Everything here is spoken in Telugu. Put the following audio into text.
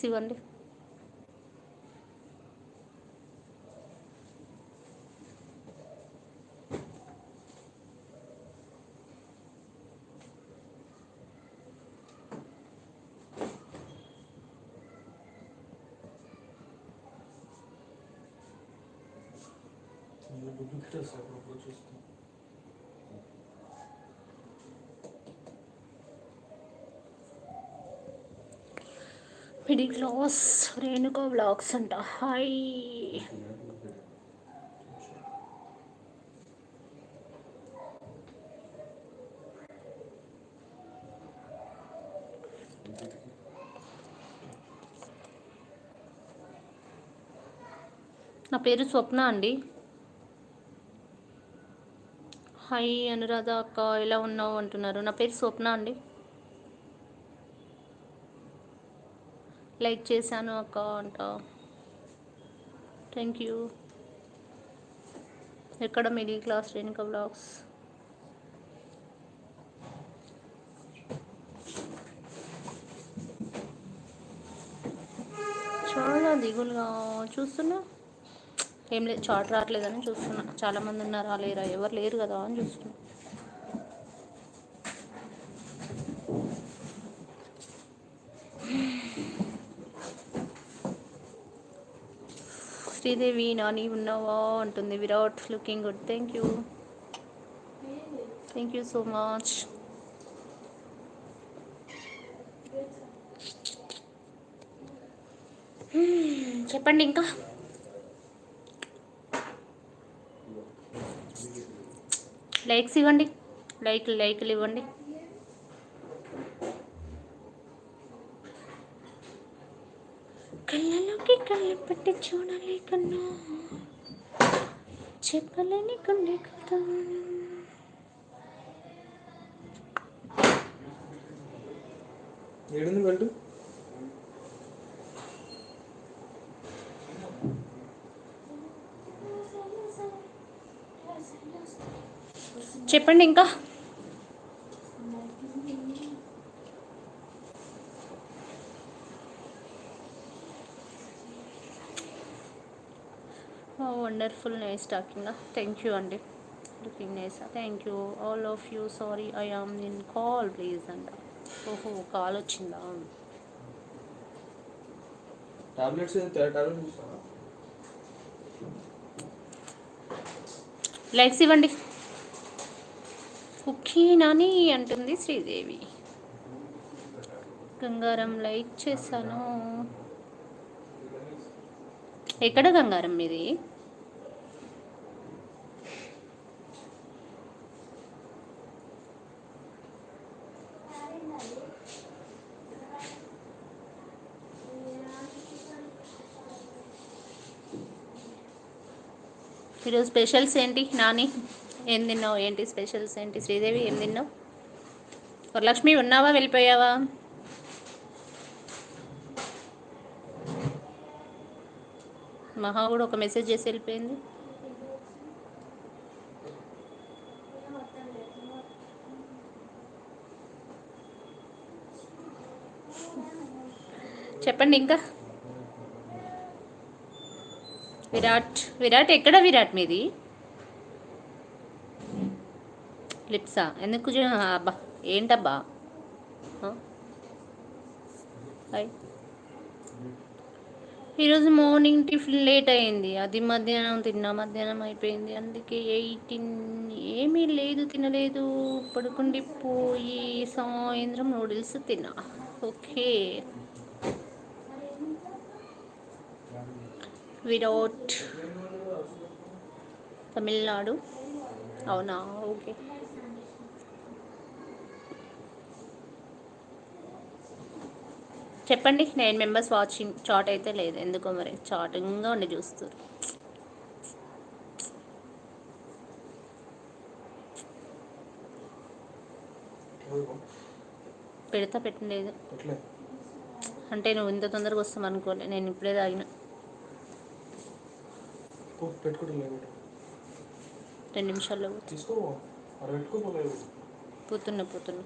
లైక్స్ ఇవ్వండి. మిడిల్ క్లాస్ రేణుకా వ్లాగ్స్ అంట. హాయ్. నా పేరు స్వప్న అండి. హాయ్ అనురాధ అక్క, ఎలా ఉన్నావు అంటున్నారు. నా పేరు స్వప్న అండి. లైక్ చేశాను అక్క అంట. Thank you. ఎక్కడ మిడిల్ క్లాస్ రేణుకా వ్లాగ్స్? చాలా దిగులుగా చూస్తున్నా. ఏం లేదు, చాట్ రావట్లేదని చూస్తున్నా. చాలామంది ఉన్నారా లేరా, ఎవరు లేరు కదా అని చూస్తున్నా. శ్రీదేవి నాని ఉన్నావా అంటుంది. Virat looking good. Thank you so much. చెప్పండి ఇంకా. లైక్స్ ఇవ్వండి, లైక్లు ఇవ్వండి. కళ్ళలోకి కళ్ళు పెట్టి చూడాలి కన్నా, చెప్పలేని గుండె కదా. చెప్పండి ఇంకా. Wonderful, nice talking. Thank you అండి. Looking nice. Thank you all of you. Sorry I am in call please అంట. ఓహో, కాల్ వచ్చిందా? లైక్స్ ఇవ్వండి. ఓకే నాని అంటుంది శ్రీదేవి. గంగారం లైక్ చేశాను. ఎక్కడ గంగారం మీది? ఈరోజు స్పెషల్స్ ఏంటి నాని? ఏం తిన్నావు? ఏంటి స్పెషల్స్ ఏంటి? శ్రీదేవి ఏం తిన్నావు? వరలక్ష్మి ఉన్నావా, వెళ్ళిపోయావా? మహా కూడా ఒక మెసేజ్ చేసి వెళ్ళిపోయింది. చెప్పండి ఇంకా. విరాట్ ఎక్కడ? విరాట్ మీది లిప్సా? ఎందుకు? అబ్బా ఏంటబ్బా. ఈరోజు మార్నింగ్ టిఫిన్ లేట్ అయింది. అది మధ్యాహ్నం తిన్నా, మధ్యాహ్నం అయిపోయింది. అందుకే 18 ఏమీ లేదు, తినలేదు. పడుకుండిపోయి సాయంత్రం నూడిల్స్ తిన్నా. ఓకే. విరాట్ తమిళనాడు, అవునా? ఓకే. చెప్పండి. 9 మెంబర్స్ వాచింగ్. చాట్ అయితే లేదు ఎందుకో మరి, చాటింగ్గా ఉండి చూస్తారు. పెట్టలేదు అంటే నువ్వు ఇంత తొందరగా వస్తాం అనుకోలే. నేను ఇప్పుడే తాగిన. 2 నిమిషాల్లో పోతున్నా.